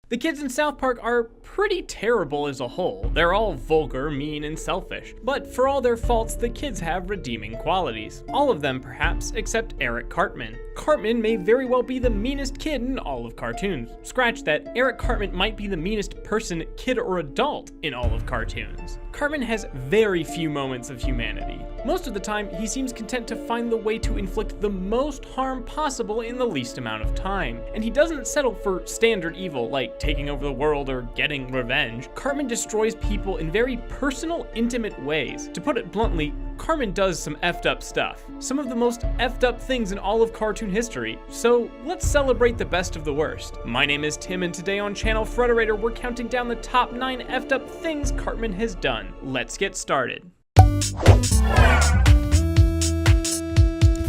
The kids in South Park are pretty terrible as a whole. They're all vulgar, mean, and selfish. But for all their faults, the kids have redeeming qualities. All of them, perhaps, except Eric Cartman. Cartman may very well be the meanest kid in all of cartoons. Scratch that, Eric Cartman might be the meanest person, kid, or adult in all of cartoons. Cartman has very few moments of humanity. Most of the time, he seems content to find the way to inflict the most harm possible in the least amount of time. And he doesn't settle for standard evil like taking over the world or getting revenge. Cartman destroys people in very personal, intimate ways. To put it bluntly, Cartman does some effed up stuff. Some of the most effed up things in all of cartoon history. So let's celebrate the best of the worst. My name is Tim, and today on ChannelFrederator, we're counting down the top 9 effed up things Cartman has done. Let's get started.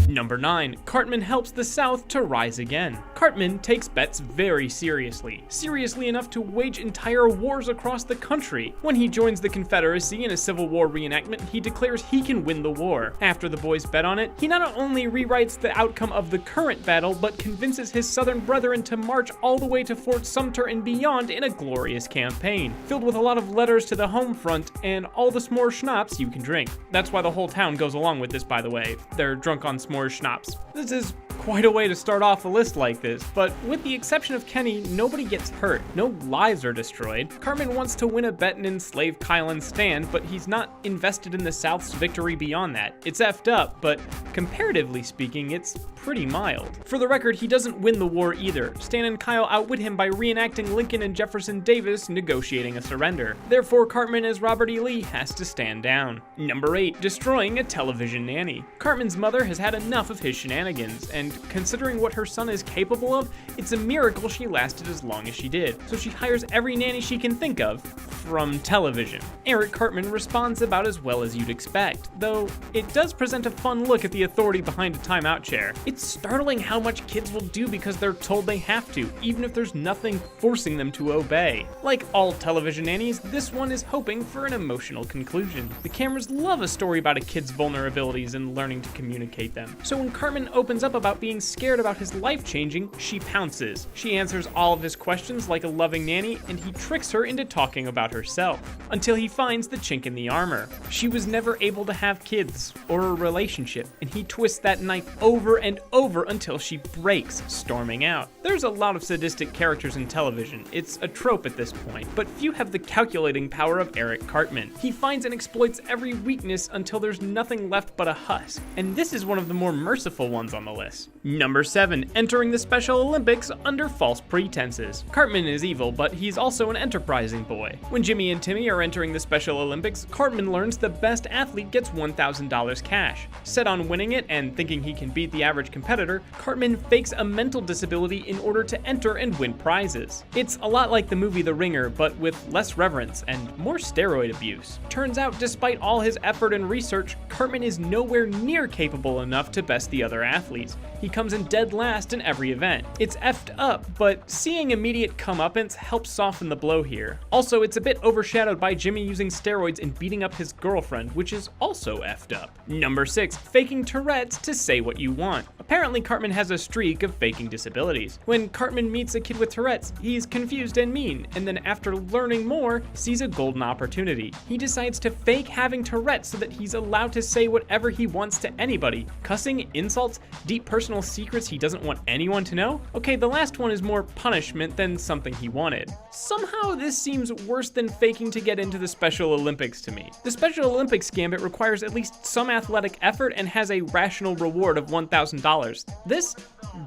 Number 9. Cartman helps the South to rise again. Cartman takes bets very seriously. Seriously enough to wage entire wars across the country. When he joins the Confederacy in a Civil War reenactment, he declares he can win the war. After the boys bet on it, he not only rewrites the outcome of the current battle, but convinces his Southern brethren to march all the way to Fort Sumter and beyond in a glorious campaign, filled with a lot of letters to the home front and all the s'more schnapps you can drink. That's why the whole town goes along with this, by the way. They're drunk on s'more schnapps. This is quite a way to start off a list like this, but with the exception of Kenny, nobody gets hurt. No lives are destroyed. Cartman wants to win a bet and enslave Kyle and Stan, but he's not invested in the South's victory beyond that. It's effed up, but comparatively speaking, it's pretty mild. For the record, he doesn't win the war either. Stan and Kyle outwit him by reenacting Lincoln and Jefferson Davis negotiating a surrender. Therefore, Cartman as Robert E. Lee has to stand down. Number 8, destroying a television nanny. Cartman's mother has had enough of his shenanigans, and considering what her son is capable of, it's a miracle she lasted as long as she did. So she hires every nanny she can think of from television. Eric Cartman responds about as well as you'd expect, though it does present a fun look at the authority behind a timeout chair. It's startling how much kids will do because they're told they have to, even if there's nothing forcing them to obey. Like all television nannies, this one is hoping for an emotional conclusion. The cameras love a story about a kid's vulnerabilities and learning to communicate them. So when Cartman opens up about being scared about his life changing, she pounces. She answers all of his questions like a loving nanny, and he tricks her into talking about herself, until he finds the chink in the armor. She was never able to have kids or a relationship, and he twists that knife over and over until she breaks, storming out. There's a lot of sadistic characters in television. It's a trope at this point, but few have the calculating power of Eric Cartman. He finds and exploits every weakness until there's nothing left but a husk, and this is one of the more merciful ones on the list. Number 7, entering the Special Olympics under false pretenses. Cartman is evil, but he's also an enterprising boy. When Jimmy and Timmy are entering the Special Olympics, Cartman learns the best athlete gets $1,000 cash. Set on winning it and thinking he can beat the average competitor, Cartman fakes a mental disability in order to enter and win prizes. It's a lot like the movie The Ringer, but with less reverence and more steroid abuse. Turns out, despite all his effort and research, Cartman is nowhere near capable enough to best the other athletes. He comes in dead last in every event. It's effed up, but seeing immediate comeuppance helps soften the blow here. Also, it's a bit overshadowed by Jimmy using steroids and beating up his girlfriend, which is also effed up. Number 6, faking Tourette's to say what you want. Apparently, Cartman has a streak of faking disabilities. When Cartman meets a kid with Tourette's, he's confused and mean, and then after learning more, sees a golden opportunity. He decides to fake having Tourette's so that he's allowed to say whatever he wants to anybody. Cussing, insults, deep personal secrets he doesn't want anyone to know? Okay, the last one is more punishment than something he wanted. Somehow this seems worse than faking to get into the Special Olympics to me. The Special Olympics gambit requires at least some athletic effort and has a rational reward of $1,000. This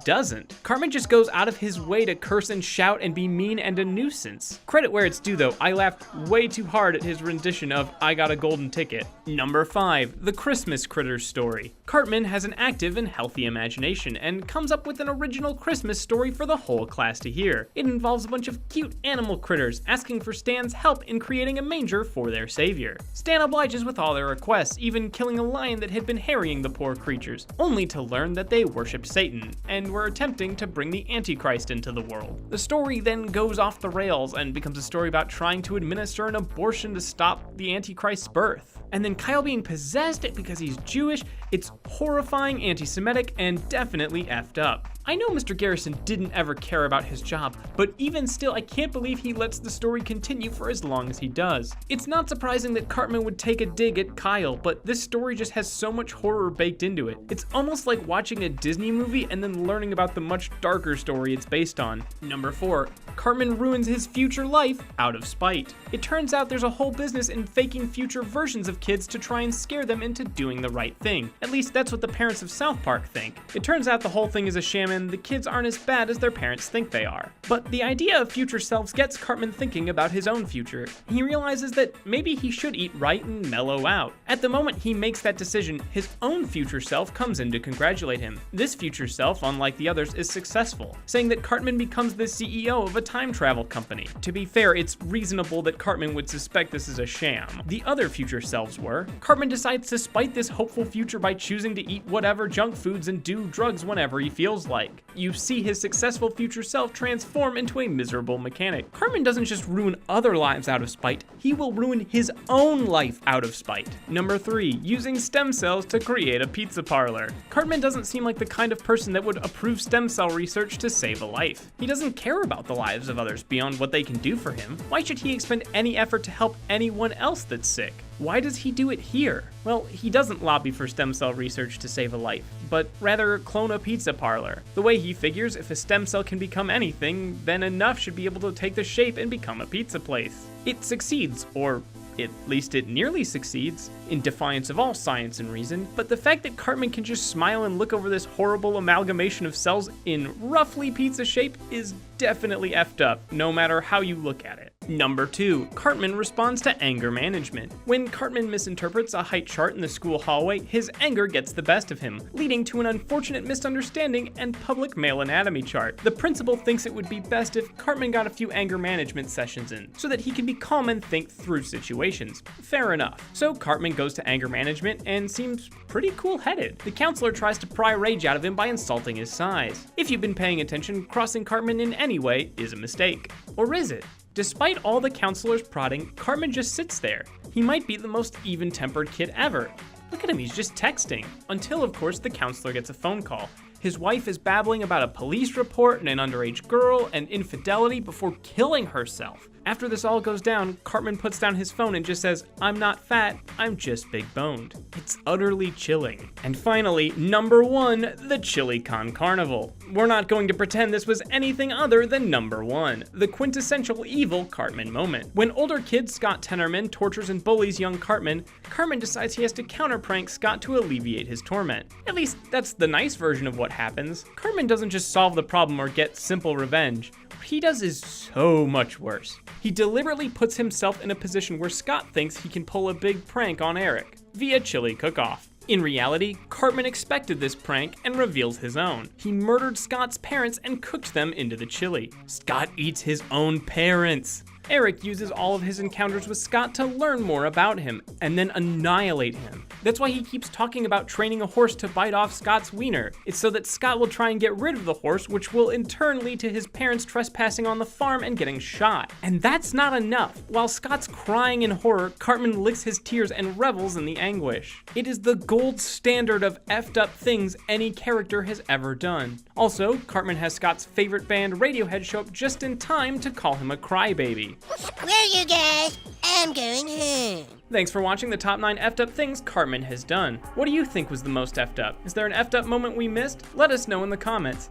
doesn't. Cartman just goes out of his way to curse and shout and be mean and a nuisance. Credit where it's due though, I laughed way too hard at his rendition of I Got a Golden Ticket. Number 5, the Christmas Critters story. Cartman has an active and healthy imagination and comes up with an original Christmas story for the whole class to hear. It involves a bunch of cute animal critters asking for Stan's help in creating a manger for their savior. Stan obliges with all their requests, even killing a lion that had been harrying the poor creatures, only to learn that they they worshipped Satan and were attempting to bring the Antichrist into the world. The story then goes off the rails and becomes a story about trying to administer an abortion to stop the Antichrist's birth. And then Kyle being possessed because he's Jewish. It's horrifying, anti-Semitic, and definitely effed up. I know Mr. Garrison didn't ever care about his job, but even still, I can't believe he lets the story continue for as long as he does. It's not surprising that Cartman would take a dig at Kyle, but this story just has so much horror baked into it. It's almost like watching a Disney movie and then learning about the much darker story it's based on. Number 4, Cartman ruins his future life out of spite. It turns out there's a whole business in faking future versions of kids to try and scare them into doing the right thing. At least that's what the parents of South Park think. It turns out the whole thing is a sham and the kids aren't as bad as their parents think they are. But the idea of future selves gets Cartman thinking about his own future. He realizes that maybe he should eat right and mellow out. At the moment he makes that decision, his own future self comes in to congratulate him. This future self, unlike the others, is successful, saying that Cartman becomes the CEO of a time travel company. To be fair, it's reasonable that Cartman would suspect this is a sham. The other future selves were. Cartman decides to spite this hopeful future by choosing to eat whatever junk foods and do drugs whenever he feels like. You see his successful future self transform into a miserable mechanic. Cartman doesn't just ruin other lives out of spite, he will ruin his own life out of spite. Number 3, using stem cells to create a pizza parlor. Cartman doesn't seem like the kind of person that would approve stem cell research to save a life. He doesn't care about the lives of others beyond what they can do for him. Why should he expend any effort to help anyone else that's sick? Why does he do it here? Well, he doesn't lobby for stem cell research to save a life, but rather clone a pizza parlor. The way he figures, if a stem cell can become anything, then enough should be able to take the shape and become a pizza place. It succeeds, or at least it nearly succeeds, in defiance of all science and reason, but the fact that Cartman can just smile and look over this horrible amalgamation of cells in roughly pizza shape is definitely effed up, no matter how you look at it. Number 2, Cartman responds to anger management. When Cartman misinterprets a height chart in the school hallway, his anger gets the best of him, leading to an unfortunate misunderstanding and public male anatomy chart. The principal thinks it would be best if Cartman got a few anger management sessions in, so that he can be calm and think through situations. Fair enough. So Cartman goes to anger management and seems pretty cool-headed. The counselor tries to pry rage out of him by insulting his size. If you've been paying attention, crossing Cartman in any way is a mistake. Or is it? Despite all the counselor's prodding, Cartman just sits there. He might be the most even-tempered kid ever. Look at him, he's just texting. Until, of course, the counselor gets a phone call. His wife is babbling about a police report and an underage girl and infidelity before killing herself. After this all goes down, Cartman puts down his phone and just says, "I'm not fat, I'm just big boned." It's utterly chilling. And finally, number 1, the Chili Con Carnival. We're not going to pretend this was anything other than number 1, the quintessential evil Cartman moment. When older kid Scott Tenorman tortures and bullies young Cartman, Cartman decides he has to counter-prank Scott to alleviate his torment. At least, that's the nice version of what happens. Cartman doesn't just solve the problem or get simple revenge. What he does is so much worse. He deliberately puts himself in a position where Scott thinks he can pull a big prank on Eric via chili cook-off. In reality, Cartman expected this prank and reveals his own. He murdered Scott's parents and cooked them into the chili. Scott eats his own parents. Eric uses all of his encounters with Scott to learn more about him and then annihilate him. That's why he keeps talking about training a horse to bite off Scott's wiener. It's so that Scott will try and get rid of the horse, which will in turn lead to his parents trespassing on the farm and getting shot. And that's not enough. While Scott's crying in horror, Cartman licks his tears and revels in the anguish. It is the gold standard of effed up things any character has ever done. Also, Cartman has Scott's favorite band Radiohead show up just in time to call him a crybaby. Screw you guys, I'm going home. Thanks for watching the top 9 effed up things Cartman has done. What do you think was the most effed up? Is there an effed up moment we missed? Let us know in the comments.